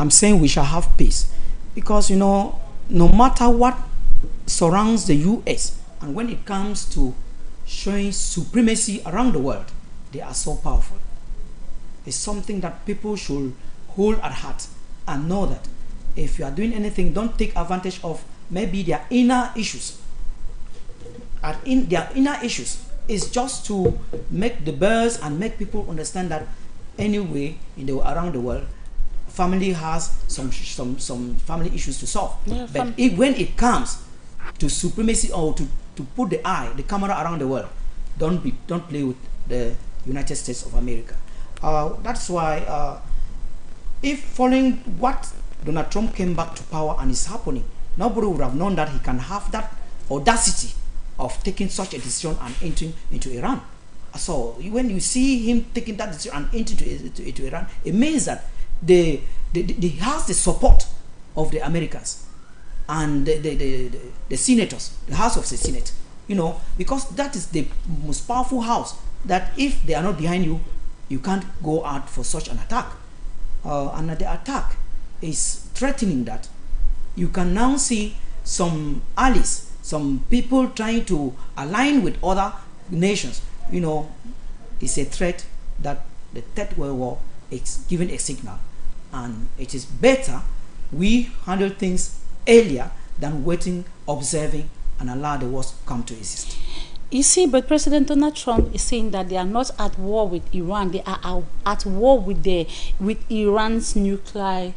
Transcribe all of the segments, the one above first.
I'm saying we shall have peace. Because, you know, no matter what surrounds the US, and when it comes to showing supremacy around the world, they are so powerful. It's something that people should hold at heart and know that if you are doing anything, don't take advantage of maybe their inner issues. Their inner issues is just to make the buzz and make people understand that anyway, around the world, family has some family issues to solve. Yeah, but when it comes to supremacy or to put the camera around the world, don't play with the United States of America. That's why if following what Donald Trump came back to power and is happening, nobody would have known that he can have that audacity of taking such a decision and entering into Iran. So when you see him taking that decision and entering into Iran, it means that he has the support of the Americans and the senators, the House of the Senate, you know, because that is the most powerful house that if they are not behind you, you can't go out for such an attack. And the attack is threatening that you can now see some allies, some people trying to align with other nations. You know, it's a threat that the Third World War is giving a signal, and it is better we handle things earlier than waiting, observing, and allow the worst to come to exist. You see, but President Donald Trump is saying that they are not at war with Iran; they are at war with Iran's nuclear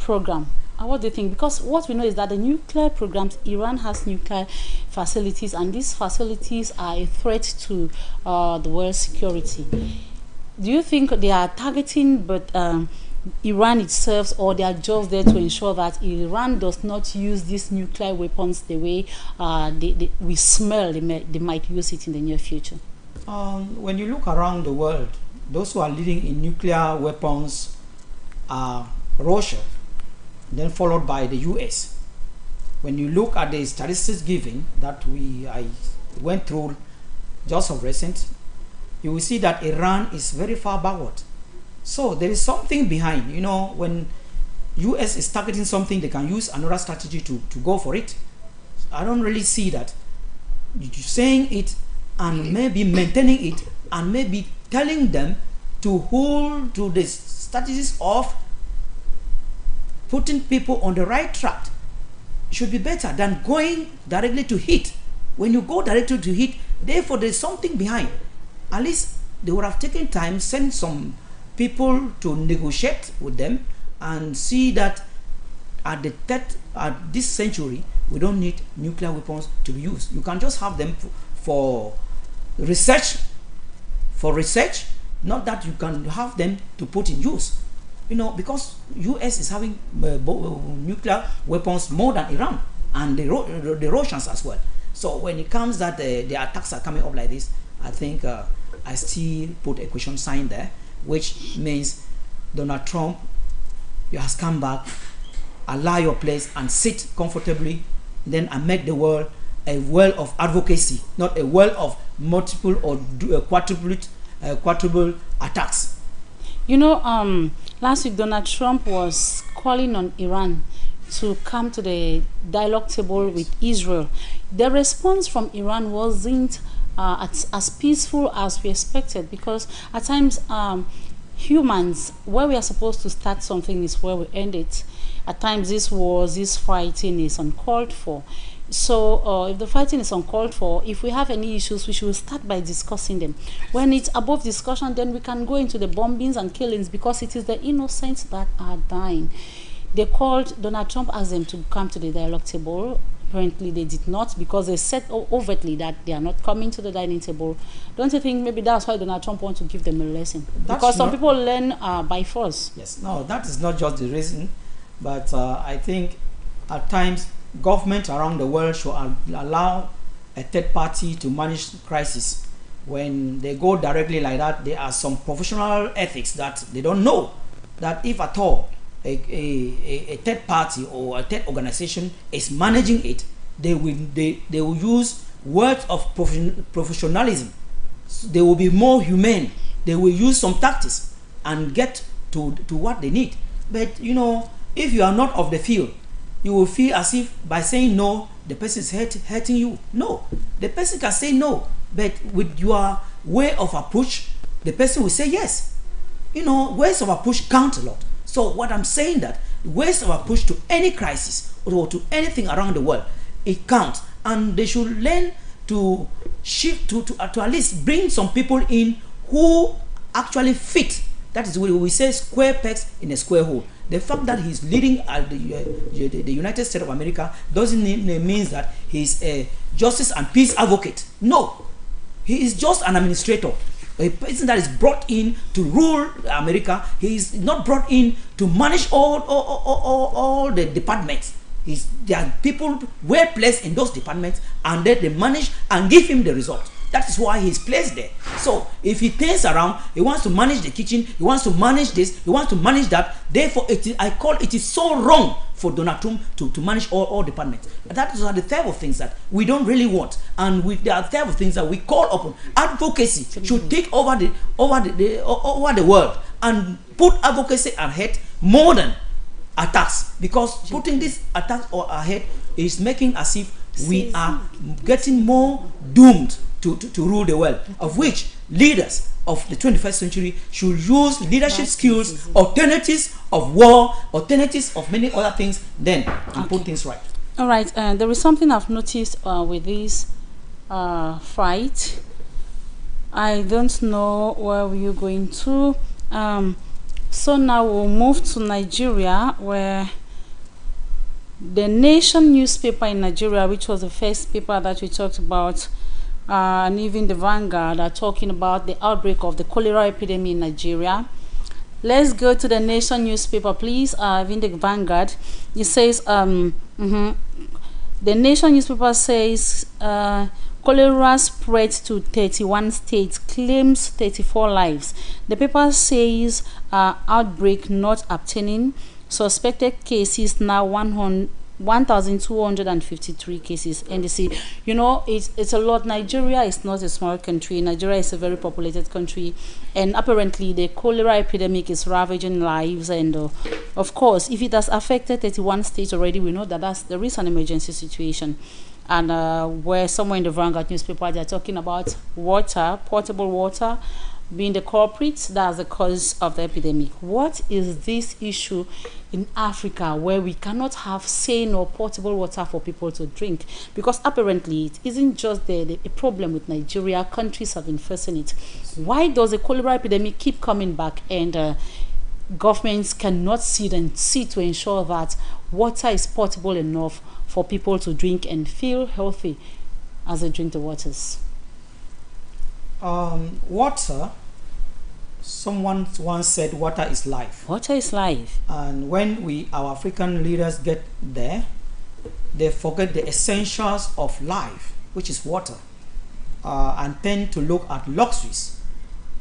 program. What do you think? Because what we know is that the nuclear programs, Iran has nuclear facilities, and these facilities are a threat to the world's security. Do you think they are targeting Iran itself, or they are just there to ensure that Iran does not use these nuclear weapons the way we smell they might use it in the near future? When you look around the world, those who are leading in nuclear weapons are Russia, then followed by the US. When you look at the statistics given that I went through just of recent, you will see that Iran is very far backward. So there is something behind. You know, when US is targeting something, they can use another strategy to go for it. I don't really see that. Saying it and maybe maintaining it and maybe telling them to hold to the strategies of putting people on the right track should be better than going directly to hit. When you go directly to hit, therefore there's something behind. At least they would have taken time, send some people to negotiate with them and see that at this century we don't need nuclear weapons to be used. You can just have them for research, not that you can have them to put in use. You know, because US is having nuclear weapons more than Iran and the Russians as well. So when it comes that the attacks are coming up like this, I think I still put a question sign there, which means Donald Trump, you has come back, allow your place and sit comfortably, then and make the world a world of advocacy, not a world of multiple or quadruple attacks. You know, last week Donald Trump was calling on Iran to come to the dialogue table with Israel. The response from Iran wasn't as peaceful as we expected, because at times humans, where we are supposed to start something is where we end it. At times this wars, this fighting is uncalled for. So if the fighting is uncalled for, if we have any issues, we should start by discussing them. When it's above discussion, then we can go into the bombings and killings, because it is the innocents that are dying. They called, Donald Trump asked them to come to the dialogue table. Apparently they did not, because they said overtly that they are not coming to the dining table. Don't you think maybe that's why Donald Trump wants to give them a lesson? Because some people learn by force. Yes, no, that is not just the reason, but I think at times government around the world should allow a third party to manage crisis. When they go directly like that, there are some professional ethics that they don't know, that if at all a third party or a third organization is managing it, they will use words of professionalism. They will be more humane. They will use some tactics and get to what they need. But you know, if you are not of the field, you will feel as if by saying no, the person is hurting you. No, the person can say no, but with your way of approach, the person will say yes. You know, ways of approach count a lot. So what I'm saying that ways of approach to any crisis or to anything around the world, it counts, and they should learn to shift to at least bring some people in who actually fit. That is what we say, square pegs in a square hole. The fact that he's leading the United States of America doesn't mean that he's a justice and peace advocate. No, he is just an administrator, a person that is brought in to rule America. He is not brought in to manage all the departments. There are people well placed in those departments, and then they manage and give him the result. That is why he's placed there. So if he turns around, he wants to manage the kitchen, he wants to manage this, he wants to manage that. Therefore, I call it is so wrong for Donald Trump to manage all departments. That is the type of things that we don't really want, and there are type of things that we call upon. Advocacy should take over the world and put advocacy ahead more than attacks, because putting this attacks ahead is making as if we are getting more doomed to rule the world, of which leaders of the 21st century should use leadership skills, alternatives of war, alternatives of many other things, then and put things right. All right, there is something I've noticed with this fight. I don't know where we're going to. So now we'll move to Nigeria, where the Nation newspaper in Nigeria, which was the first paper that we talked about, and even the Vanguard are talking about the outbreak of the cholera epidemic in Nigeria. Let's go to the Nation newspaper, please. In the Vanguard, it says, the Nation newspaper says, cholera spread to 31 states, claims 34 lives. The paper says, outbreak not obtaining, suspected cases now 1,253 cases. And you see, you know, it's a lot. Nigeria is not a small country. Nigeria is a very populated country, and apparently the cholera epidemic is ravaging lives. And of course, if it has affected 31 states already, we know that there is an emergency situation. And where somewhere in the Vanguard newspaper they're talking about water, portable water, being the culprit, that's the cause of the epidemic. What is this issue in Africa where we cannot have sane or portable water for people to drink? Because apparently it isn't just a problem with Nigeria, countries have been facing it. Why does the cholera epidemic keep coming back, and governments cannot see to ensure that water is portable enough for people to drink and feel healthy as they drink the waters? Water, someone once said water is life. Water is life. And when our African leaders get there, they forget the essentials of life, which is water, and tend to look at luxuries.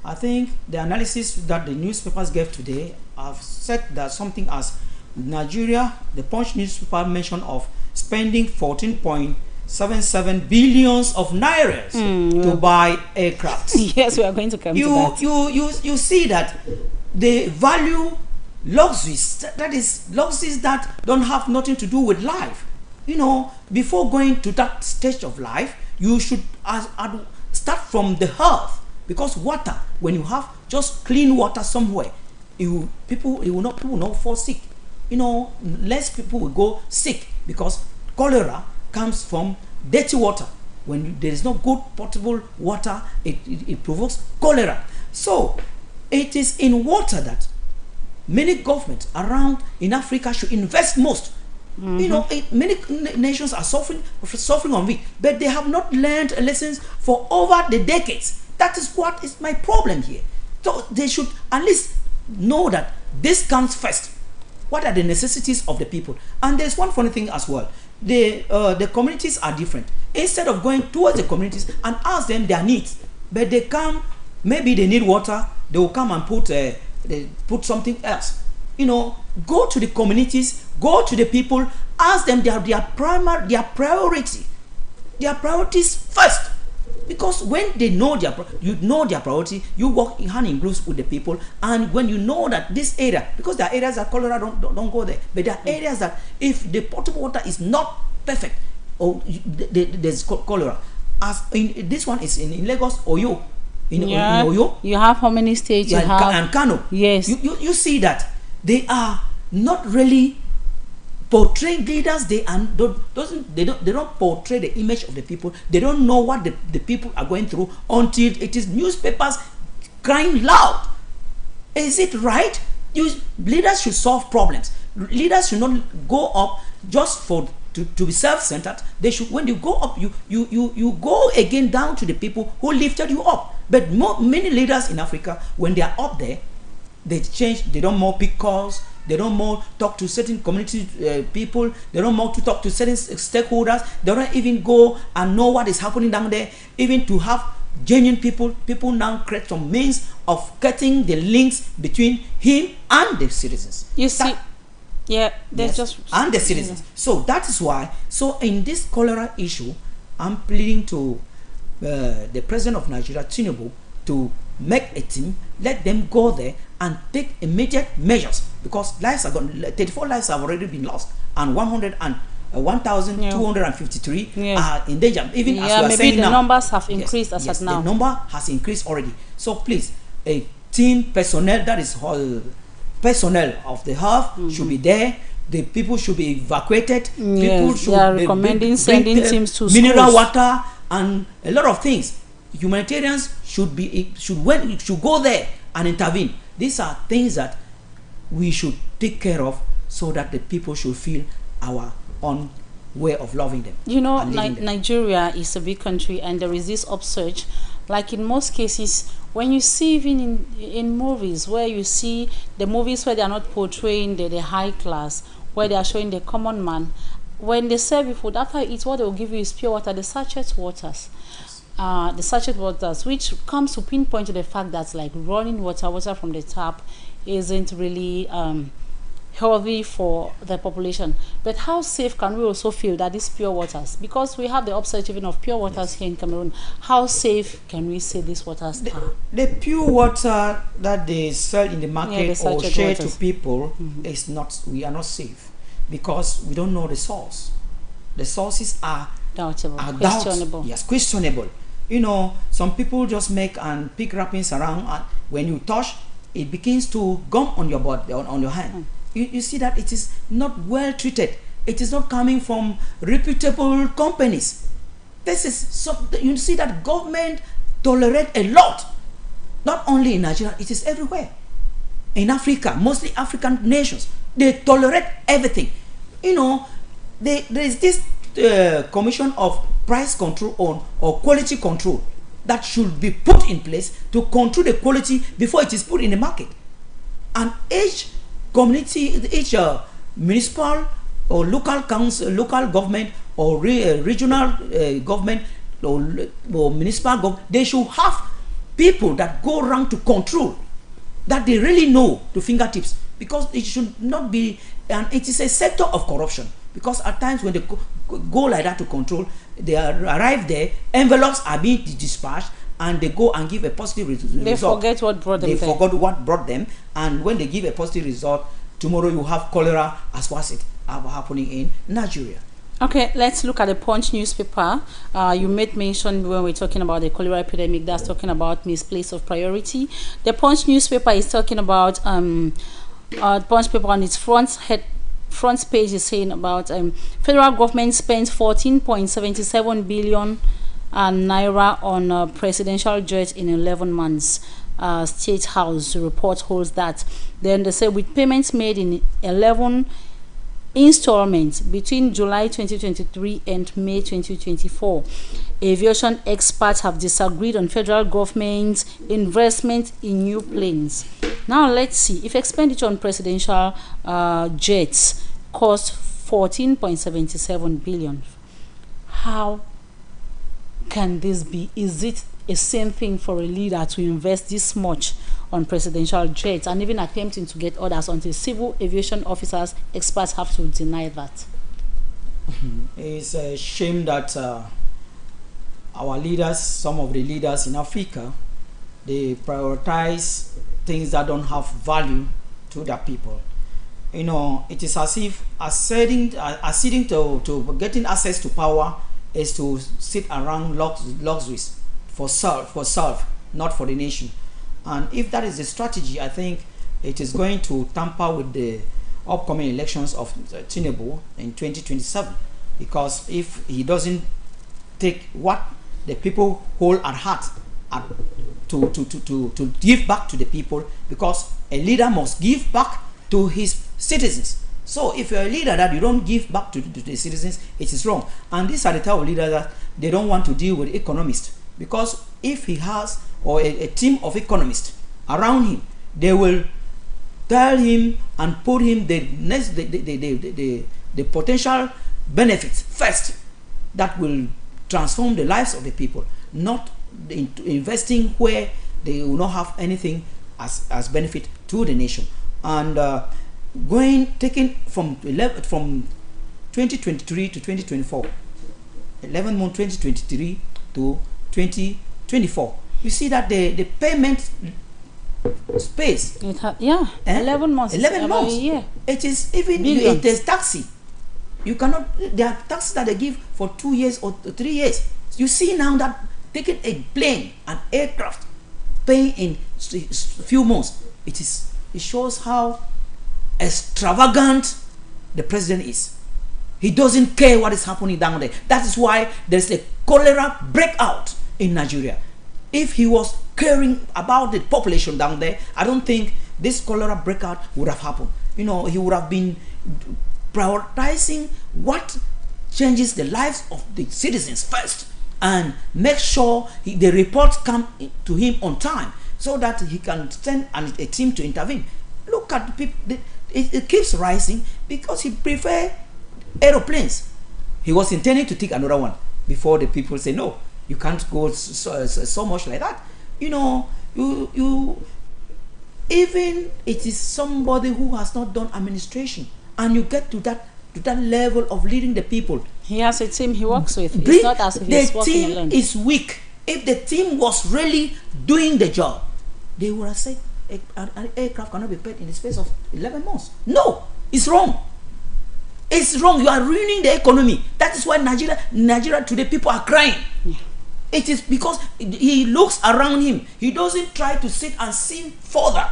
I think the analysis that the newspapers gave today have said that something as Nigeria, the Punch newspaper mentioned of spending 14.77 billions of nairas to buy aircraft. Yes, we are going to come to that. You see that they value luxuries, that is luxuries that don't have nothing to do with life. You know, before going to that stage of life, you should start from the earth, because water, when you have just clean water somewhere, people will not fall sick. You know, less people will go sick, because cholera comes from dirty water. When there is no good potable water, it provokes cholera. So it is in water that many governments around in Africa should invest most. You know, many nations are suffering on it, but they have not learned lessons for over the decades. That is what is my problem here. So they should at least know that this comes first. What are the necessities of the people? And there's one funny thing as well. The communities are different. Instead of going towards the communities and ask them their needs, but they come, maybe they need water, they will come and put something else. You know, go to the communities, go to the people, ask them their priorities first. Because when they know you know their priority, you work hand in glove with the people, and when you know that this area, because there are areas that cholera don't go there, but there are areas that if the potable water is not perfect, or there's cholera. As in this one is in Lagos, Oyo. In Oyo, you have how many states? Yeah, you have and Kano. Yes, you see that they are not really portraying leaders. They don't portray the image of the people. They don't know what the people are going through until it is newspapers crying loud. Is it right? Leaders should solve problems. Leaders should not go up just to be self-centered. They should, when you go up, you go again down to the people who lifted you up. But many leaders in Africa, when they are up there, they change. They don't more pick calls. They don't more talk to certain community people. They don't more to talk to certain stakeholders. They don't even go and know what is happening down there. Even to have genuine people now create some means of cutting the links between him and the citizens. You see, yeah, there's yes, just and the citizens. So that is why. So in this cholera issue, I'm pleading to the president of Nigeria, Tinubu, to make a team, let them go there and take immediate measures, because lives are gone. 34 lives have already been lost, and 1,253 are in danger. Even as we are saying the now, numbers have increased as yes, of now. the number has increased already. So please, a team personnel, that is whole personnel of the health should be there. The people should be evacuated. People should they are recommending sending teams to mineral schools. water and a lot of things. Humanitarians should go there and intervene. These are things that we should take care of, so that the people should feel our own way of loving them. You know, Nigeria is a big country, and there is this upsurge. Like in most cases, when you see even in movies, where you see the movies where they are not portraying the high class, where they are showing the common man, when they serve you food, after you eat, what they will give you is pure water, the sachet waters. The sachet waters, which comes to pinpoint to the fact that like running water from the tap isn't really healthy for the population. But how safe can we also feel that these pure waters, because we have the upsurge even of pure waters here in Cameroon, how safe can we say these waters are? The pure water that they sell in the market or share to people is not, we are not safe, because we don't know the source. The sources are doubtable, questionable. Yes, questionable. You know, some people just make and pick wrappings around, and when you touch, it begins to gum on your body, on your hand. You see that it is not well treated. It is not coming from reputable companies. This is so, you see that government tolerate a lot, not only in Nigeria, it is everywhere. In Africa, mostly African nations, they tolerate everything. You know, there is this commission of price control or quality control that should be put in place to control the quality before it is put in the market. And each community, each municipal or local council, local government or regional government or municipal government, they should have people that go around to control, that they really know to fingertips, because it should not be, and it is a sector of corruption. Because at times when they go like that to control, they arrive there, envelopes are being dispatched, and they go and give a positive result. They forget what brought them. They forgot what brought them, and when they give a positive result, tomorrow you have cholera as was it happening in Nigeria. Okay, let's look at the Punch newspaper. You made mention when we're talking about the cholera epidemic, that's talking about misplace of priority. The Punch newspaper is talking about Punch paper on its front page is saying about federal government spends 14.77 billion naira on presidential jet in 11 months. State House report holds that. Then they say with payments made in 11 installments between July 2023 and May 2024, aviation experts have disagreed on federal government's investment in new planes. Now let's see, if expenditure on presidential jets cost 14.77 billion, how can this be? Is it a same thing for a leader to invest this much on presidential jets and even attempting to get orders until civil aviation officers, experts have to deny that? It's a shame that our leaders, some of the leaders in Africa, they prioritize things that don't have value to their people. You know, it is as if acceding to getting access to power is to sit around luxuries for self, not for the nation. And if that is the strategy, I think it is going to tamper with the upcoming elections of Tinubu in 2027, because if he doesn't take what the people hold at heart to give back to the people, because a leader must give back to his citizens. So if you're a leader that you don't give back to the citizens, it is wrong. And these are the type of leaders that they don't want to deal with economists, because if he has or a team of economists around him, they will tell him and put him the potential benefits first that will transform the lives of the people, not investing where they will not have anything as benefit to the nation. And taking from 2023 to 2024, 11 months 2023 to 2024, you see that the payment space, 11 months, 11 months, yeah. It is even it is taxi. You cannot, there are taxes that they give for 2 years or 3 years. You see now that taking a plane, an aircraft, paying in few months, it shows how extravagant the president is. He doesn't care what is happening down there. That is why there's a cholera breakout in Nigeria. If he was caring about the population down there, I don't think this cholera breakout would have happened. You know, he would have been prioritizing what changes the lives of the citizens first, and make sure the reports come to him on time, so that he can send a team to intervene. Look at the people, it keeps rising because he prefers aeroplanes. He was intending to take another one before the people say no, you can't go so much like that. You know, you even it is somebody who has not done administration, and you get to that level of leading the people. He has a team he works with. It's not as if he's working alone. The team is weak. If the team was really doing the job, they would have said an aircraft cannot be paid in the space of 11 months. No, it's wrong. It's wrong. You are ruining the economy. That is why Nigeria today, people are crying. Yeah. It is because he looks around him. He doesn't try to sit and see further.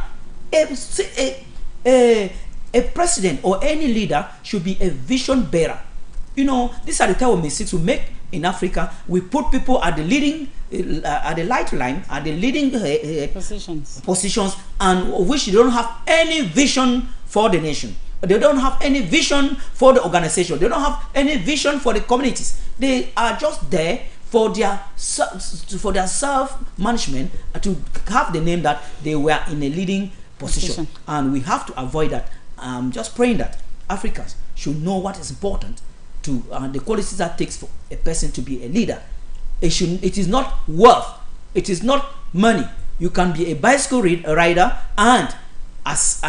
A president or any leader should be a vision bearer. You know, these are the type of mistakes we make in Africa. We put people at the leading, at the light line, at the leading positions, and which they don't have any vision for the nation. They don't have any vision for the organization. They don't have any vision for the communities. They are just there for their self-management, to have the name that they were in a leading position. And we have to avoid that. I'm just praying that Africans should know what is important to the qualities that takes for a person to be a leader. It is not wealth. It is not money. You can be a bicycle rider and as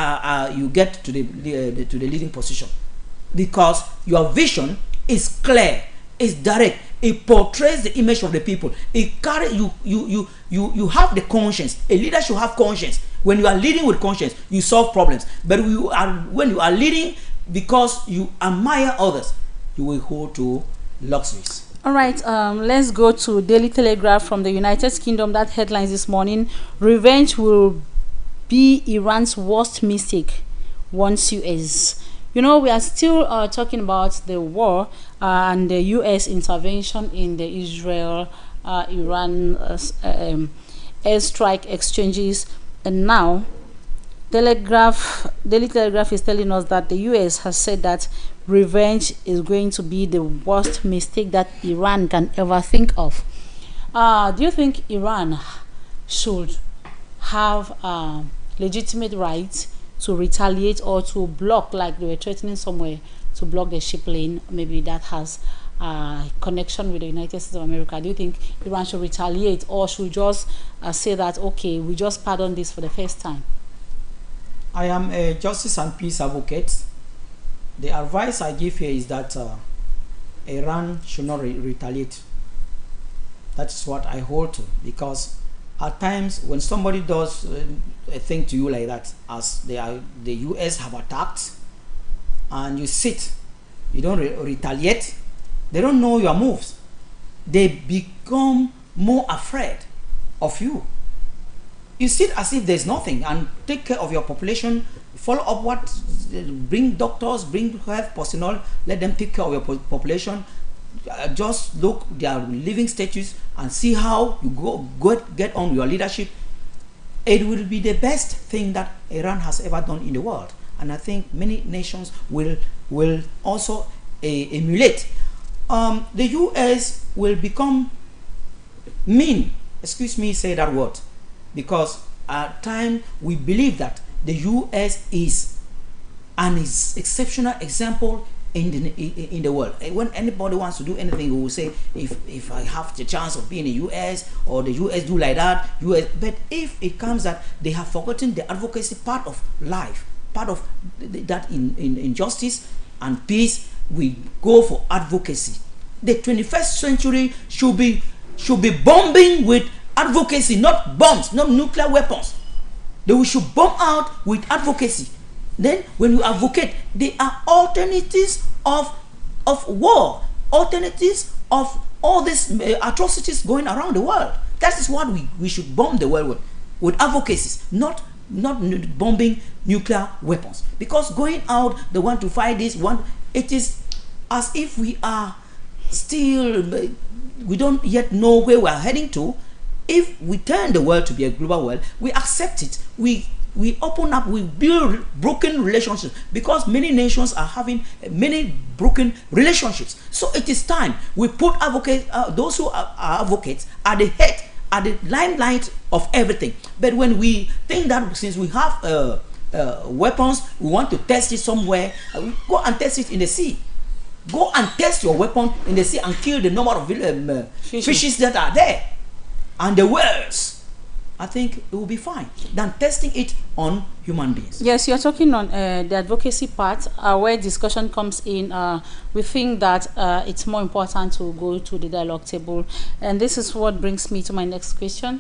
you get to the leading position, because your vision is clear, is direct. It portrays the image of the people. It carry you have the conscience. A leader should have conscience. When you are leading with conscience, you solve problems. But when you are leading because you admire others, you will hold to luxuries. All right, let's go to Daily Telegraph from the United Kingdom. That headlines this morning: revenge will be Iran's worst mistake, warns US. You know, we are still talking about the war and the US intervention in the Israel-Iran airstrike exchanges. And now, Daily Telegraph is telling us that the US has said that revenge is going to be the worst mistake that Iran can ever think of. Do you think Iran should have legitimate rights to retaliate or to block, like they were threatening somewhere, to block the ship lane? Maybe that has connection with the United States of America. Do you think Iran should retaliate, or should just say that, okay, we just pardon this for the first time? I am a justice and peace advocate. The advice I give here is that Iran should not retaliate. That's what I hold to, because at times when somebody does a thing to you like that, as the US have attacked, and you sit, you don't retaliate, they don't know your moves. They become more afraid of you. You sit as if there's nothing and take care of your population, follow up what, bring doctors, bring health personnel, let them take care of your population. Just look their living status and see how you get on with your leadership. It will be the best thing that Iran has ever done in the world, and I think many nations will also emulate. The US will become mean, excuse me say that word, because at times we believe that the US is an exceptional example in the world. When anybody wants to do anything, we will say, if I have the chance of being in the US, or the US do like that, US. But if it comes that they have forgotten the advocacy part of life, part of that in justice and peace, we go for advocacy. The 21st century should be bombing with advocacy, not bombs, not nuclear weapons. We should bomb out with advocacy. Then when you advocate, there are alternatives of war, alternatives of all these atrocities going around the world. That is what we should bomb the world with advocacies, not bombing nuclear weapons. Because going out, they want to fight this one, it is as if we are still, we don't yet know where we are heading to. If we turn the world to be a global world, we accept it, we open up, we build broken relationships, because many nations are having many broken relationships. So it is time we put those who are advocates at the head, at the limelight of everything. But when we think that since we have weapons, we want to test it somewhere, go and test it in the sea. Go and test your weapon in the sea and kill the number of fishes that are there and the whales. I think it will be fine than testing it on human beings. Yes, you're talking on the advocacy part, where discussion comes in. We think that it's more important to go to the dialogue table, and this is what brings me to my next question.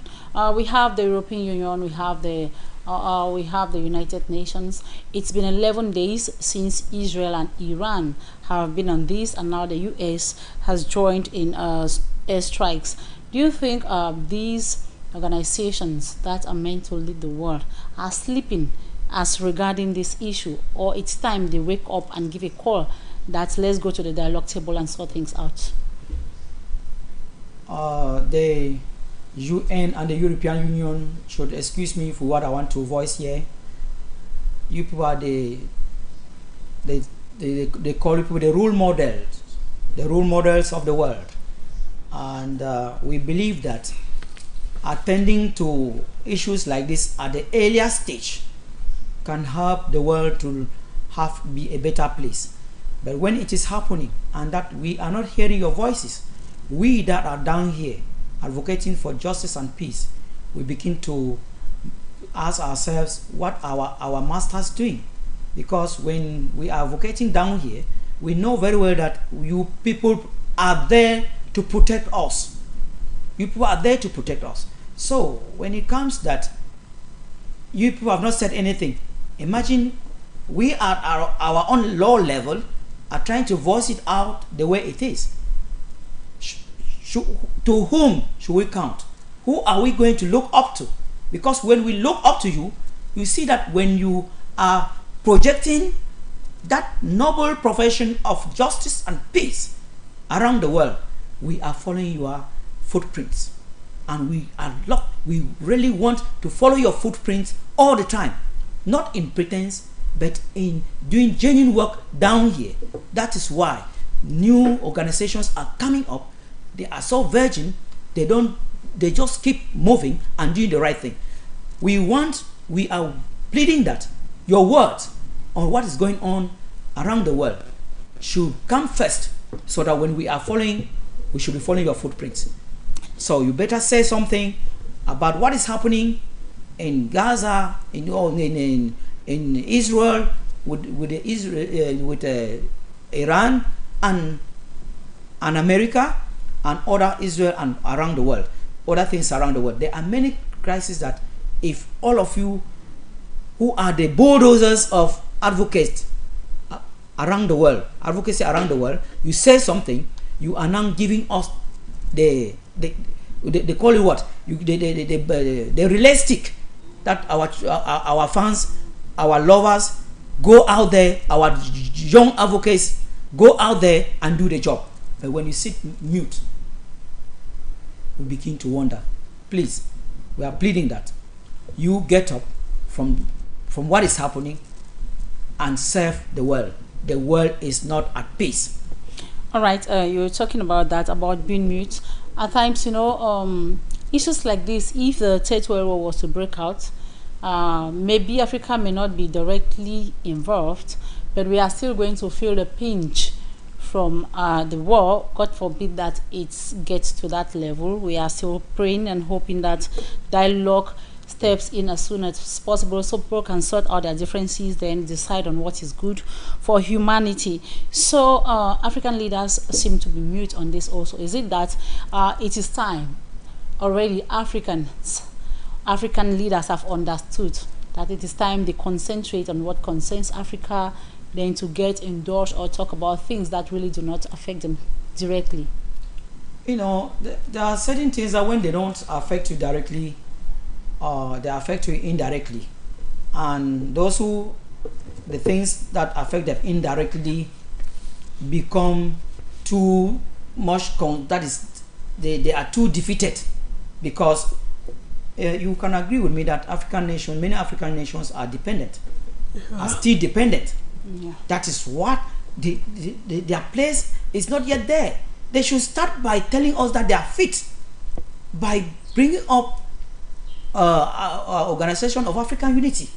We have the European Union, we have the United Nations. It's been 11 days since Israel and Iran have been on this, and now the US has joined in airstrikes. Do you think these organizations that are meant to lead the world are sleeping as regarding this issue, or it's time they wake up and give a call that let's go to the dialogue table and sort things out? The UN and the European Union should excuse me for what I want to voice here. You people are they call people the role models of the world, and we believe that attending to issues like this at the earlier stage can help the world to be a better place. But when it is happening and that we are not hearing your voices, we that are down here advocating for justice and peace, we begin to ask ourselves what our masters doing. Because when we are advocating down here, we know very well that you people are there to protect us. You people are there to protect us. So when it comes that you people have not said anything, imagine we at our own law level are trying to voice it out the way it is. To whom should we count? Who are we going to look up to? Because when we look up to you, you see that when you are projecting that noble profession of justice and peace around the world, we are following your footprints, and we really want to follow your footprints all the time, not in pretense but in doing genuine work down here. That is why new organizations are coming up. They are so virgin, they just keep moving and doing the right thing. We are pleading that your words on what is going on around the world should come first, so that when we are following, we should be following your footprints. So you better say something about what is happening in Gaza, in Israel, with Iran and America, and other Israel and around the world, other things around the world. There are many crises that if all of you who are the bulldozers of advocates around the world, advocacy around the world, you say something, you are now giving us they call it what? The realistic that our fans, our lovers go out there, our young advocates go out there and do the job. But when you sit mute, we begin to wonder. Please, we are pleading that you get up from what is happening and serve the world. The world is not at peace. All right, you were talking about that, about being mute. At times, you know, issues like this, if the Third World War was to break out, maybe Africa may not be directly involved, but we are still going to feel the pinch from the war. God forbid that it gets to that level. We are still praying and hoping that dialogue steps in as soon as possible so people can sort out their differences, then decide on what is good for humanity. So African leaders seem to be mute on this also. Is it that it is time already African leaders have understood that it is time they concentrate on what concerns Africa than to get endorsed or talk about things that really do not affect them directly? You know, there are certain things that when they don't affect you directly, they affect you indirectly, and the things that affect them indirectly become too much. That is, they are too defeated, because you can agree with me that many African nations are dependent, are still dependent. Yeah. That is what their place is not yet there. They should start by telling us that they are fit, by bringing up Organization of African Unity,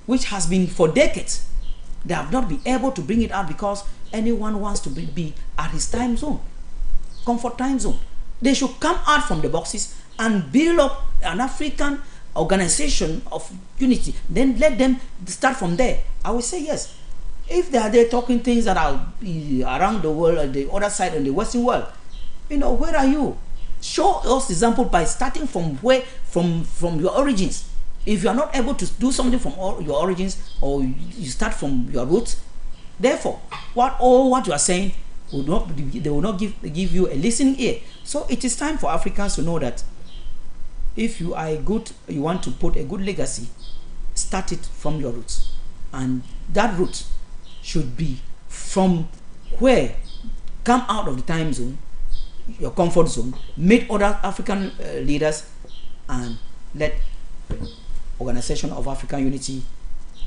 which has been for decades. They have not been able to bring it out because anyone wants to be at his time zone, comfort time zone. They should come out from the boxes and build up an African Organization of Unity. Then let them start from there. I will say yes. If they are there talking things that are around the world, on the other side, on the Western world, you know, where are you? Show us example by starting from your origins. If you are not able to do something from your origins, or you start from your roots, therefore, what you are saying they will not give you a listening ear. So it is time for Africans to know that if you are you want to put a good legacy, start it from your roots, and that root should be from where come out of the time zone, your comfort zone, meet other African leaders, and let Organization of African Unity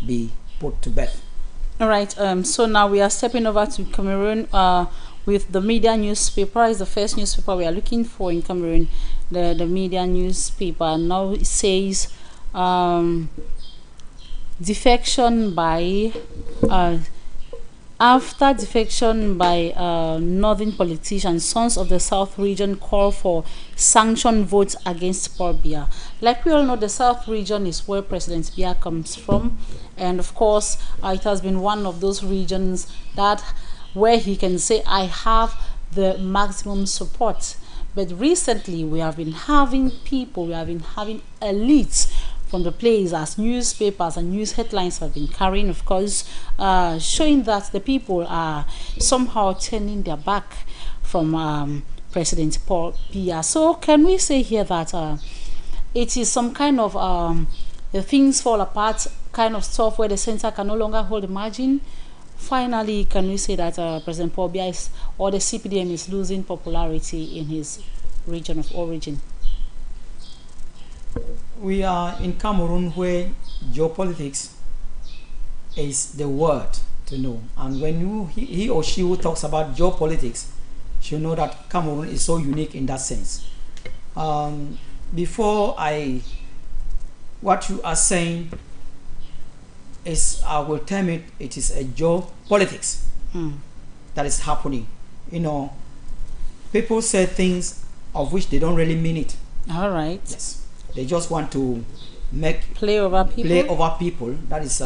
be put to bed. All right, so now we are stepping over to Cameroon with the media newspaper. Is the first newspaper we are looking for in Cameroon, the media newspaper. Now it says defection by after defection by northern politicians, sons of the South region call for sanction votes against Paul Biya. Like we all know, the South region is where President Biya comes from, and of course it has been one of those regions that where he can say, I have the maximum support. But recently we have been having elites from the place, as newspapers and news headlines have been carrying, of course, showing that the people are somehow turning their back from President Paul Biya. So can we say here that it is some kind of the things fall apart kind of stuff where the center can no longer hold the margin? Finally, can we say that President Paul Biya or the CPDM is losing popularity in his region of origin? We are in Cameroon, where geopolitics is the word to know, and when he or she who talks about geopolitics should know that Cameroon is so unique in that sense. What you are saying is, I will term it is a geopolitics that is happening. You know, people say things of which they don't really mean it. All right. Yes. They just want to play over people. That is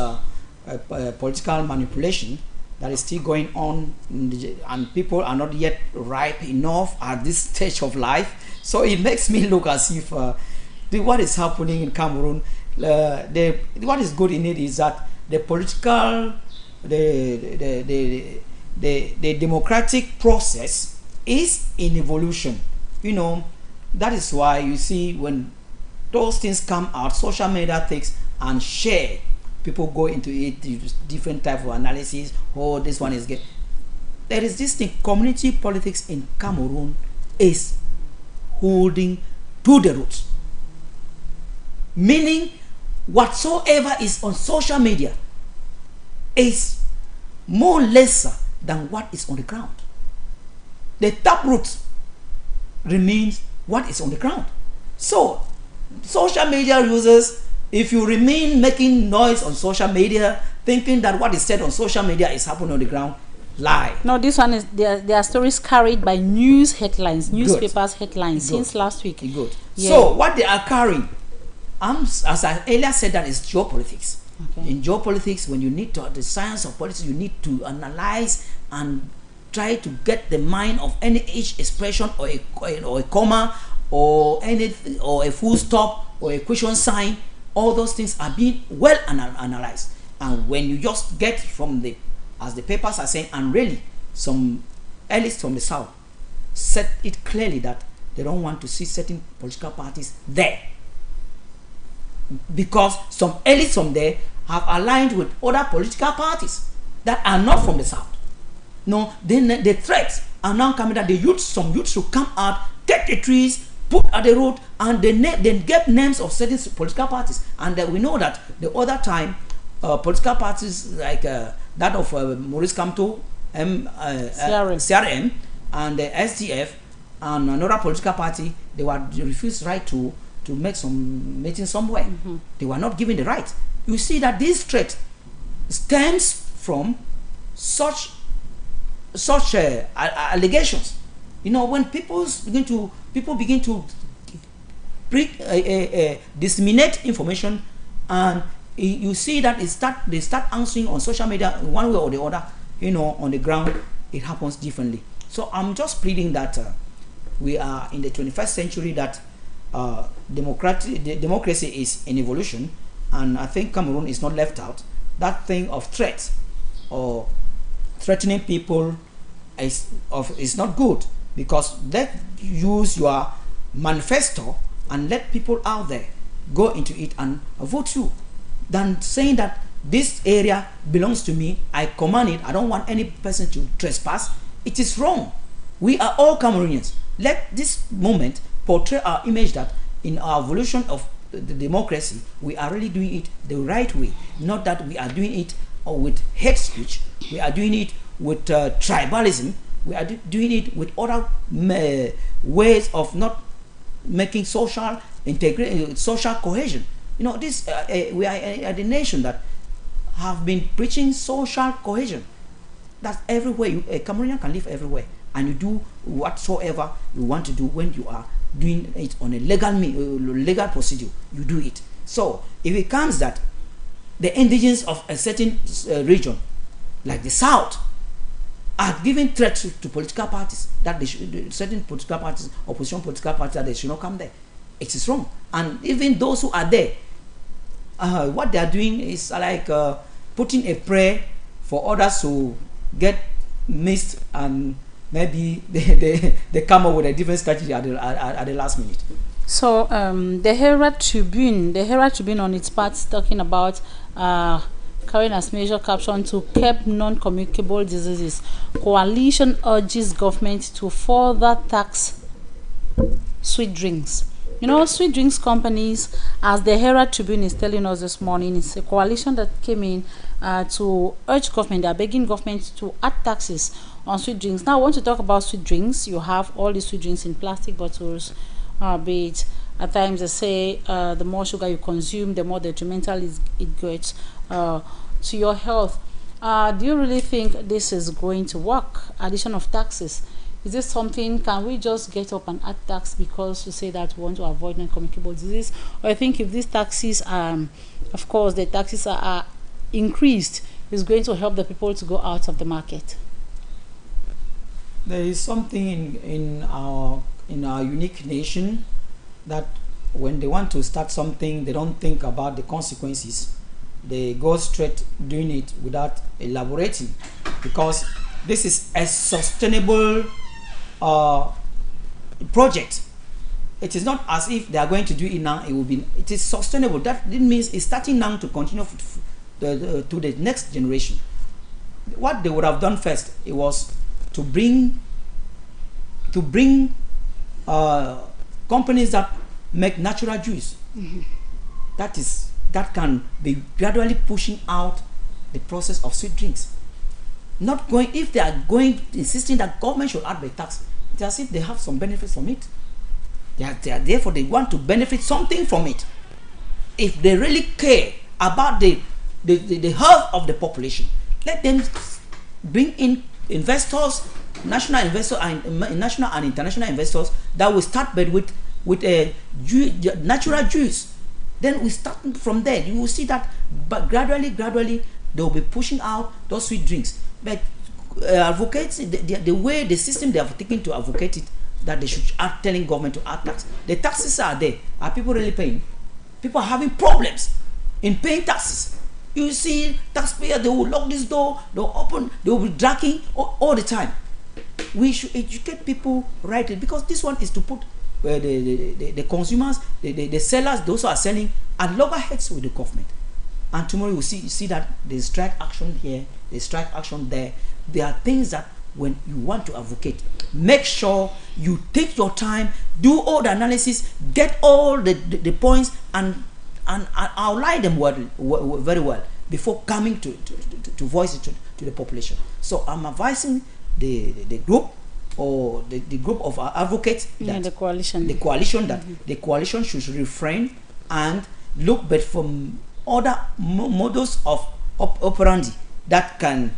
political manipulation. that is still going on, and people are not yet ripe enough at this stage of life. So it makes me look as if what is happening in Cameroon, what is good in it is that the political, the democratic process is in evolution. You know, that is why you see when those things come out, social media takes and share. People go into it, different type of analysis. Oh, this one is good. There is this thing, community politics in Cameroon is holding to the roots. Meaning, whatsoever is on social media is more lesser than what is on the ground. The taproot remains what is on the ground. So, social media users, if you remain making noise on social media, thinking that what is said on social media is happening on the ground, lie. No, this one is there are stories carried by news headlines, newspapers headlines since last week. Good. Yeah. So what they are carrying, as I earlier said, that is geopolitics. Okay. In geopolitics, when you need to the science of politics, you need to analyze and try to get the mind of any each expression or a comma or anything or a full stop or a question sign. All those things are being well analyzed, and when you just get from the, as the papers are saying, and really some elites from the south said it clearly that they don't want to see certain political parties there, because some elites from there have aligned with other political parties that are not from the south. No, then the threats are now coming that some youths should come out, take the trees, put at the road, and then get names of certain political parties. And we know that the other time, political parties like that of Maurice Kamto, CRM, and the SDF, and another political party, they refused right to make some meeting somewhere. They were not given the right. You see that this threat stems from such allegations. You know, when people begin to disseminate information, and you see that they start answering on social media in one way or the other. You know, on the ground it happens differently. So I'm just pleading that we are in the 21st century, that democracy is in evolution, and I think Cameroon is not left out. That thing of threat or threatening people is not good, because let use your manifesto and let people out there go into it and vote you, than saying that this area belongs to me, I command it, I don't want any person to trespass. It is wrong. We are all Cameroonians. Let this moment portray our image that in our evolution of the democracy, we are really doing it the right way, not that we are doing it with hate speech, we are doing it with tribalism, we are doing it with other ways of not making social integration, social cohesion. You know, this we are the nation that have been preaching social cohesion. That everywhere a Cameroonian can live everywhere, and you do whatsoever you want to do when you are doing it on a legal procedure. You do it. So if it comes that the indigenes of a certain region, like the South, are giving threats to political parties, that they should, certain political parties, opposition political parties, that they should not come there, it is wrong. And even those who are there, what they are doing is like putting a prayer for others to get missed, and maybe they come up with a different strategy at the last minute. So the Herald Tribune on its part talking about carrying as major caption to curb non-communicable diseases. Coalition urges government to further tax sweet drinks. You know, sweet drinks companies, as the Herald Tribune is telling us this morning, it's a coalition that came in to urge government, they are begging government to add taxes on sweet drinks. Now, I want to talk about sweet drinks. You have all the sweet drinks in plastic bottles, be it, at times they say the more sugar you consume, the more detrimental it gets to your health. Do you really think this is going to work? Addition of taxes. Is this something, can we just get up and add tax because we say that we want to avoid non-communicable disease? Or I think if these taxes, of course, the taxes are increased, is going to help the people to go out of the market? There is something in our unique nation that when they want to start something, they don't think about the consequences. They go straight doing it without elaborating, because this is a sustainable project. It is not as if they are going to do it now. It is sustainable. That means it's starting now to continue to the next generation. What they would have done first, it was to bring companies that make natural juice. That can be gradually pushing out the process of sweet drinks. Not going, if they are going insisting that government should add the tax, it's as if they have some benefits from it. They are therefore they want to benefit something from it. If they really care about the health of the population, let them bring in investors, national investors and national and international investors that will start with a natural juice. Then we start from there. You will see that, but gradually they will be pushing out those sweet drinks. But advocates, the way the system they have taken to advocate it, that they should start telling government to add tax. The taxes are there. Are people really paying? People are having problems in paying taxes. You see taxpayers, they will lock this door, they'll open, they will be dragging all the time. We should educate people right, because this one is to put the consumers, the sellers, those who are selling, at loggerheads with the government. And tomorrow you see that there's strike action here, there's strike action there. There are things that when you want to advocate, make sure you take your time, do all the analysis, get all the points, and outline them very well before coming to voice it to the population. So I'm advising the group, or the group of advocates, that the coalition that the coalition should refrain and look but from other models of operandi that can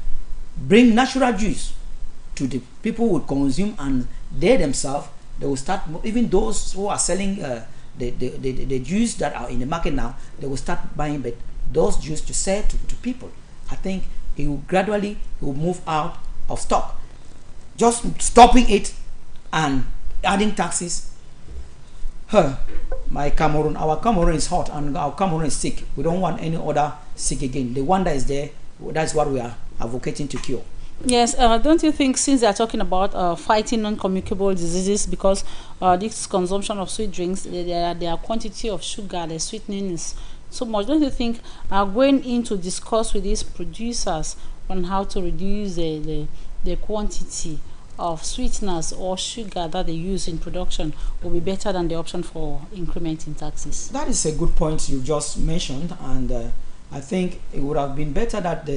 bring natural juice to the people who consume, and they themselves, they will start, even those who are selling the juice that are in the market now, they will start buying but those juice to sell to people. I think it will gradually move out of stock. Just stopping it and adding taxes. My Cameroon, our Cameroon is hot and our Cameroon is sick. We don't want any other sick again. The one that is there, that's what we are advocating to cure. Yes, don't you think, since they are talking about fighting non-communicable diseases, because this consumption of sweet drinks, their quantity of sugar, the sweetening is so much, don't you think going in to discuss with these producers on how to reduce the quantity of sweeteners or sugar that they use in production will be better than the option for increment in taxes? That is a good point you just mentioned, and I think it would have been better that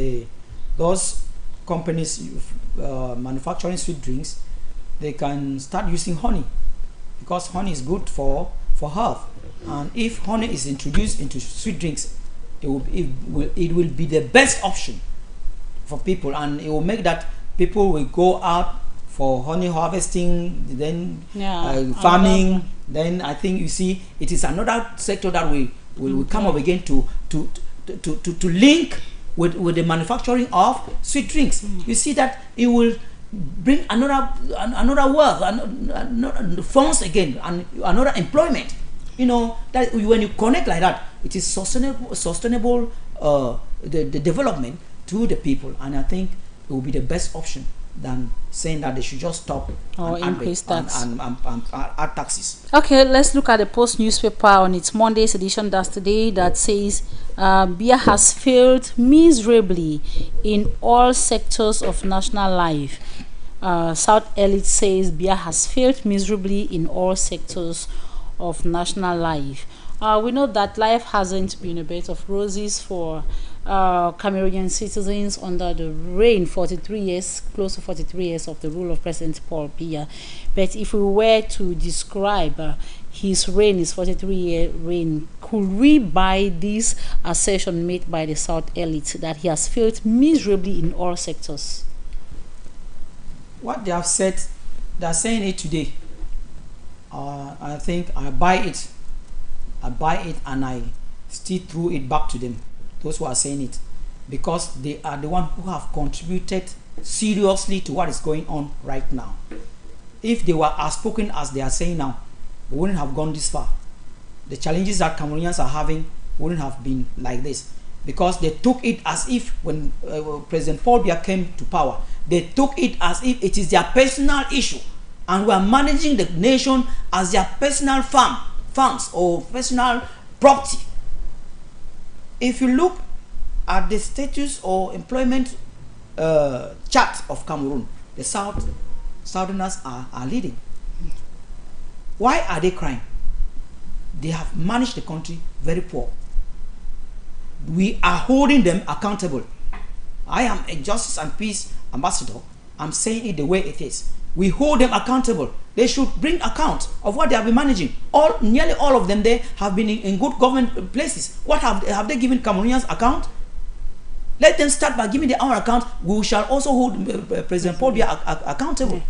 those companies manufacturing sweet drinks, they can start using honey, because honey is good for health. And if honey is introduced into sweet drinks, it will be the best option for people, and it will make that people will go out for honey harvesting, then farming. Then I think, you see, it is another sector that will come up again to link with the manufacturing of sweet drinks. You see that it will bring another wealth, and funds again, and another employment. You know, that when you connect like that, it is sustainable the development to the people, and I think it will be the best option than saying that they should just stop or increase tax and add taxes. Okay, let's look at the Post newspaper on its Monday's edition, that's today, that says Biya has failed miserably in all sectors of national life. South Elite says Biya has failed miserably in all sectors of national life. We know that life hasn't been a bed of roses for Cameroonian citizens under the reign, 43 years, close to 43 years of the rule of President Paul Biya. But if we were to describe his reign, his 43-year reign, could we buy this assertion made by the South Elite that he has failed miserably in all sectors? What they have said, they are saying it today. I think I buy it, and I still threw it back to them, those who are saying it. because they are the ones who have contributed seriously to what is going on right now. If they were outspoken as they are saying now, we wouldn't have gone this far. The challenges that Cameroonians are having wouldn't have been like this, because they took it as if when President Paul Biya came to power, they took it as if it is their personal issue, and we are managing the nation as their personal farms or personal property. If you look at the status or employment chart of Cameroon, the Southerners are leading. Why are they crying? They have managed the country very poor. We are holding them accountable. I am a Justice and Peace ambassador. I'm saying it the way it is. We hold them accountable. They should bring account of what they have been managing. Nearly all of them there have been in good government places. What have they given Cameroonians account? Let them start by giving their own account. We shall also hold President Paul Biya accountable. Yeah.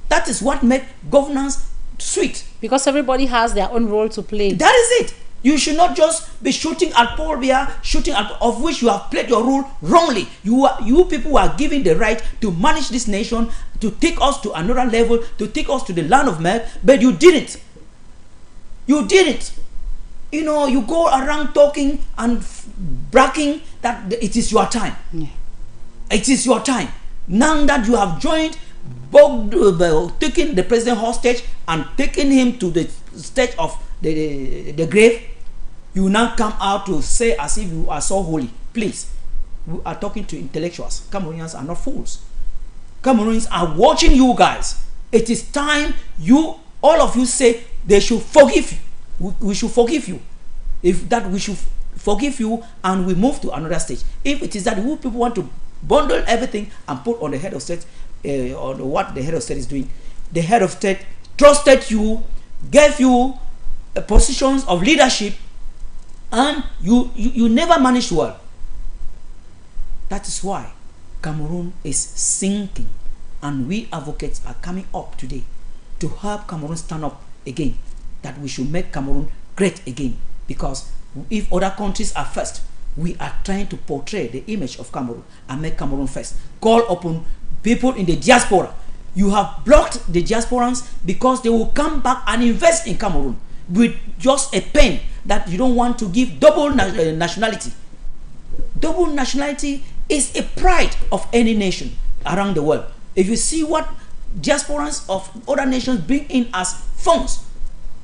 That is what makes governance sweet. Because everybody has their own role to play. That is it. You should not just be shooting at Paul Biya, of which you have played your role wrongly. You people are given the right to manage this nation, to take us to another level, to take us to the land of milk, but you didn't. You didn't. You know, you go around talking and bragging that it is your time. Yeah. It is your time. Now that you have joined, taking the president hostage and taking him to the stage of the grave, you now come out to say as if you are so holy. Please, we are talking to intellectuals. Cameroonians are not fools. Cameroonians are watching you guys. It is time all of you say they should forgive you. We should forgive you. If that, we should forgive you and we move to another stage. If it is that you people want to bundle everything and put on the head of state, on what the head of state is doing, the head of state trusted you, gave you positions of leadership, and you never managed well. That is why Cameroon is sinking, and we advocates are coming up today to help Cameroon stand up again, that we should make Cameroon great again. Because if other countries are first, we are trying to portray the image of Cameroon and make Cameroon first. Call upon people in the diaspora. You have blocked the diasporans because they will come back and invest in Cameroon with just a pen that you don't want to give double nationality. Double nationality is a pride of any nation around the world. If you see what diasporans of other nations bring in as funds,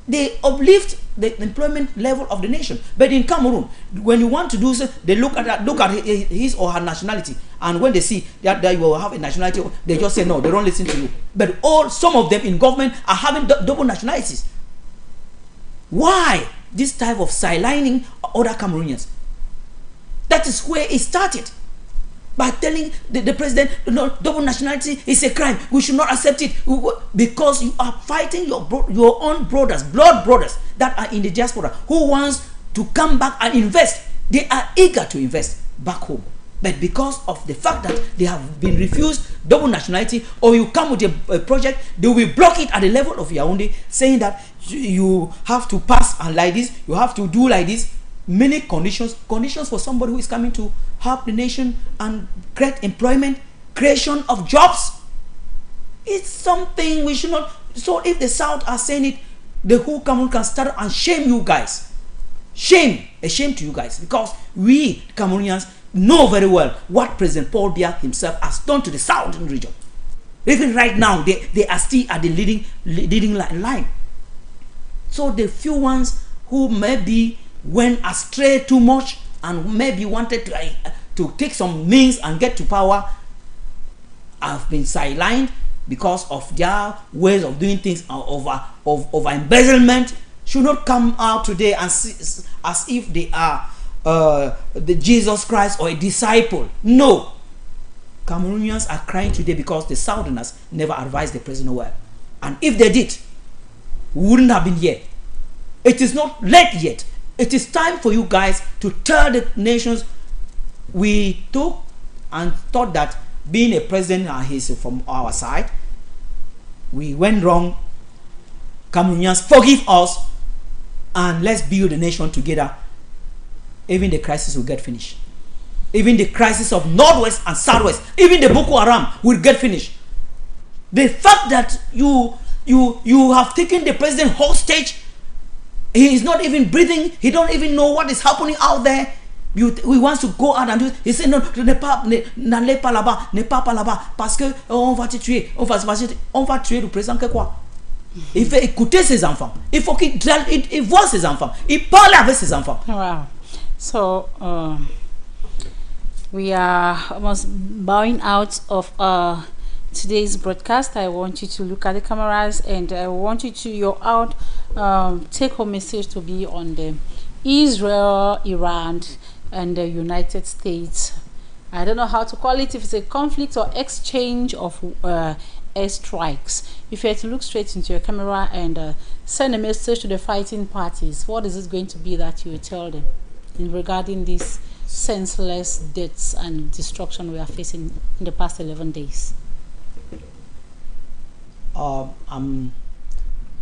they uplift the employment level of the nation. But in Cameroon, when you want to do so, they look at his or her nationality, and when they see that you will have a nationality, they just say no, they don't listen to you. But some of them in government are having double nationalities. Why this type of sidelining other Cameroonians? That is where it started, by telling the president, no, double nationality is a crime, we should not accept it, because you are fighting your own brothers, blood brothers that are in the diaspora who wants to come back and invest. They are eager to invest back home, but because of the fact that they have been refused double nationality, or you come with a project, they will block it at the level of Yaoundé, saying that you have to pass and like this, you have to do like this. Many conditions for somebody who is coming to help the nation and create employment, creation of jobs. It's something we should not. So if the South are saying it, the whole Cameroon can start and shame you guys. A shame to you guys, because we Cameroonians know very well what President Paul Biya himself has done to the southern region. Even right now, they are still at the leading line. So the few ones who maybe went astray too much and maybe wanted to take some means and get to power have been sidelined because of their ways of doing things, of embezzlement, should not come out today and see, as if they are the Jesus Christ or a disciple. No. Cameroonians are crying today because the Southerners never advised the president well. And if they did, we wouldn't have been here. It is not late yet. It is time for you guys to tell the nations. We took and thought that being a president is from our side. We went wrong. Cameroonians, forgive us, and let's build the nation together. Even the crisis will get finished. even the crisis of Northwest and Southwest, even the Boko Haram will get finished. The fact that you have taken the president hostage, he is not even breathing, he don't even know what is happening out there. He wants to go out and do it. He said, non, n'allez pas là-bas, ne pas là-bas, parce que on va te tuer, on va tuer le président que quoi? Il fait écouter ses enfants. Il faut qu'il voit ses enfants. Il parle avec ses enfants. Wow. So, we are almost bowing out of today's broadcast. I want you to look at the cameras, and I want you to, your take-home message to be on the Israel, Iran, and the United States. I don't know how to call it, if it's a conflict or exchange of airstrikes. If you had to look straight into your camera and send a message to the fighting parties, what is it going to be that you will tell them regarding these senseless deaths and destruction we are facing in the past 11 days? I'm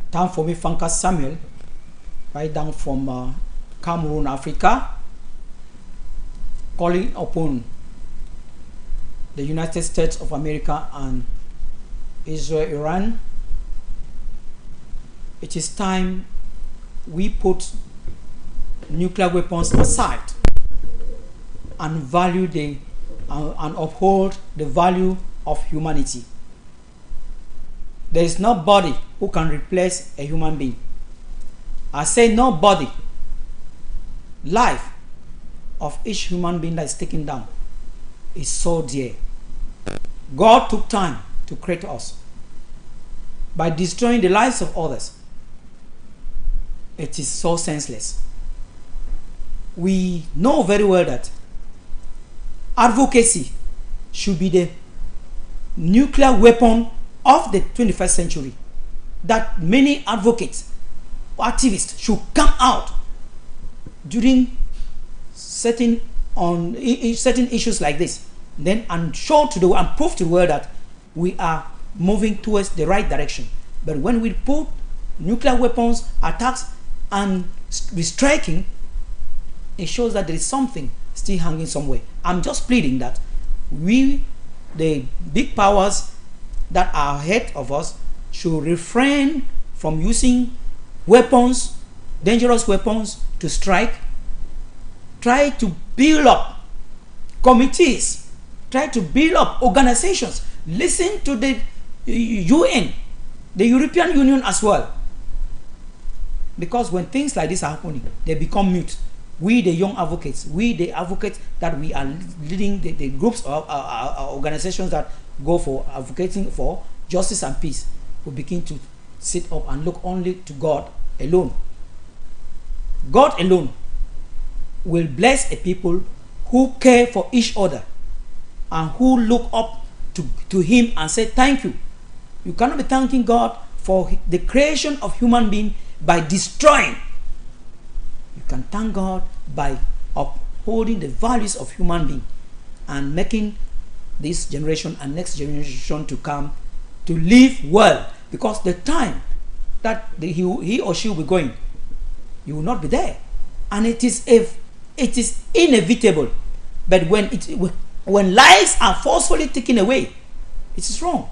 down for me, Fanka Samuel, right down from Cameroun, Africa, calling upon the United States of America and Israel, Iran. It is time we put nuclear weapons aside and value and uphold the value of humanity. There is nobody who can replace a human being. I say nobody. Life of each human being that is taken down is so dear. God took time to create us. By destroying the lives of others, it is so senseless. We know very well that advocacy should be the nuclear weapon of the 21st century. That many advocates, activists should come out during certain issues like this, then and show to the and prove to the world that we are moving towards the right direction. But when we put nuclear weapons, attacks, and striking, it shows that there is something still hanging somewhere. I'm just pleading that we, the big powers that are ahead of us, should refrain from using weapons, dangerous weapons, to strike. Try to build up committees, try to build up organizations. Listen to the UN, the European Union as well. Because when things like this are happening, they become mute. We, the young advocates, we, the advocates that we are leading the groups of organizations that go for advocating for justice and peace, will begin to sit up and look only to God alone. God alone will bless a people who care for each other and who look up to Him and say thank you. You cannot be thanking God for the creation of human being by destroying. You can thank God by upholding the values of human being and making this generation and next generation to come to live well, because the time that he or she will be going, you will not be there, and it is inevitable. But when lives are forcefully taken away, it is wrong.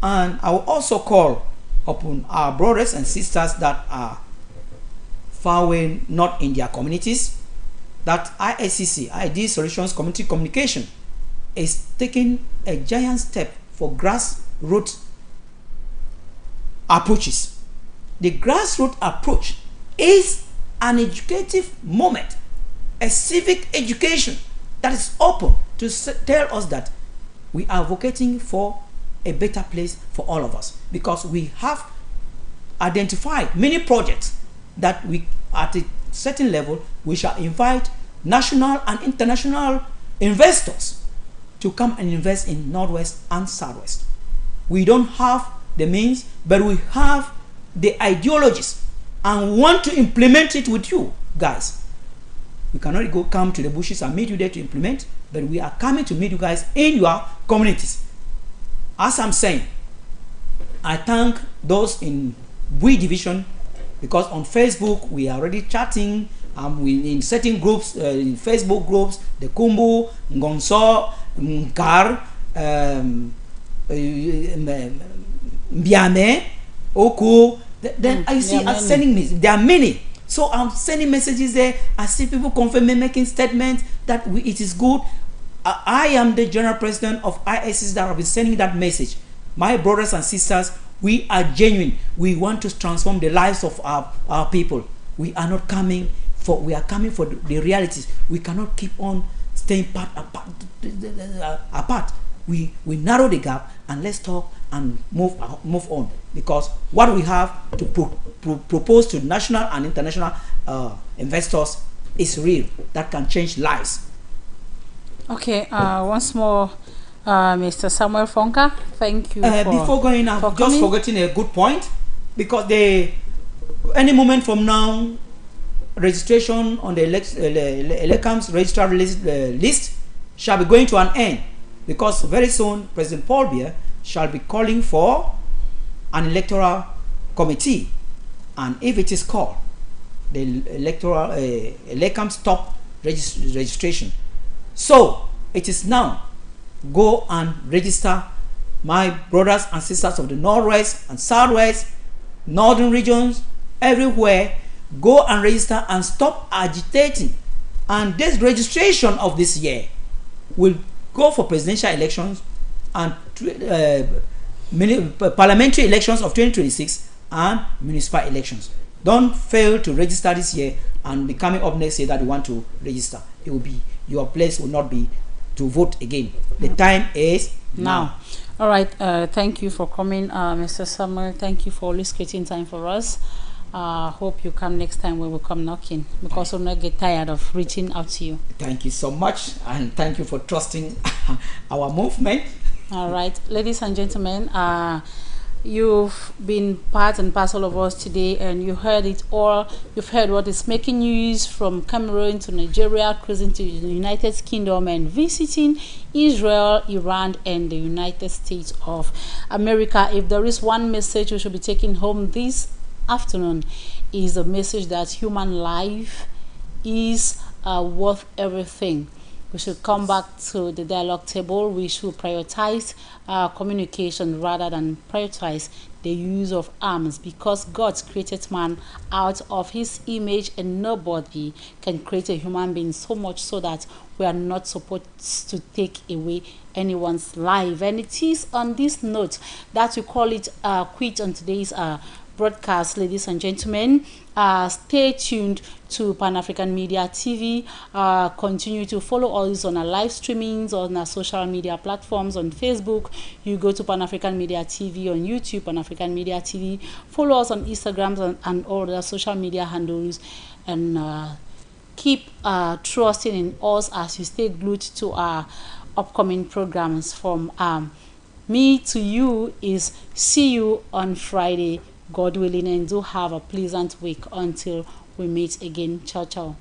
And I will also call upon our brothers and sisters that are far away, not in their communities, that ISCC, ID Solutions Community Communication, is taking a giant step for grassroots approaches. The grassroots approach is an educative moment, a civic education that is open to tell us that we are advocating for a better place for all of us, because we have identified many projects that we, at a certain level, we shall invite national and international investors to come and invest in Northwest and Southwest. We don't have the means, but we have the ideologies and want to implement it with you guys. We cannot come to the bushes and meet you there to implement, but we are coming to meet you guys in your communities. As I'm saying, I thank those in Bui Division, because on Facebook we are already chatting in certain groups, in Facebook groups, the Kumbu, Ngonso, Nkar, Mbiame, Oku. Then I see us sending me. There are many. So I'm sending messages there. I see people confirming, making statements that it is good. I am the general president of ISIS that have been sending that message. My brothers and sisters, we are genuine. We want to transform the lives of our people. We are not coming for, we are coming for the realities. We cannot keep on staying apart. We narrow the gap and let's talk and move on, because what we have to propose to national and international investors is real, that can change lives. Okay, once more, Mr. Samuel Fonka, thank you. Before going, I'm just forgetting a good point, because any moment from now, registration on the elections registrar list shall be going to an end, because very soon President Paul Biya shall be calling for an electoral committee, and if it is called, the electoral elections stop registration. So it is now go and register, my brothers and sisters of the Northwest and Southwest, Northern regions, everywhere. Go and register and stop agitating. And this registration of this year will go for presidential elections and parliamentary elections of 2026 and municipal elections. Don't fail to register this year and be coming up next year that you want to register. It will be, your place will not be to vote again. The time is now. All right, thank you for coming, Mr. Samuel. Thank you for always creating time for us. Hope you come next time when we come knocking, because we'll not get tired of reaching out to you. Thank you so much, and thank you for trusting our movement. All right, ladies and gentlemen, you've been part and parcel of us today, and you heard it all. You've heard what is making news from Cameroon to Nigeria, cruising to the United Kingdom, and visiting Israel, Iran, and the United States of America. If there is one message we should be taking home this afternoon, is a message that human life is worth everything. We should come back to the dialogue table. We should prioritize communication rather than prioritize the use of arms, because God created man out of his image, and nobody can create a human being so much so that we are not supposed to take away anyone's life. And it is on this note that we call it quit on today's broadcast, ladies and gentlemen. Stay tuned to Pan-African Media TV. Continue to follow us on our live streamings on our social media platforms. On Facebook, you go to Pan-African Media TV. On YouTube, Pan-African Media TV. Follow us on Instagram and all the social media handles, and keep trusting in us as you stay glued to our upcoming programs. From me to you is see you on Friday, God willing, and do have a pleasant week until we meet again. Ciao, ciao.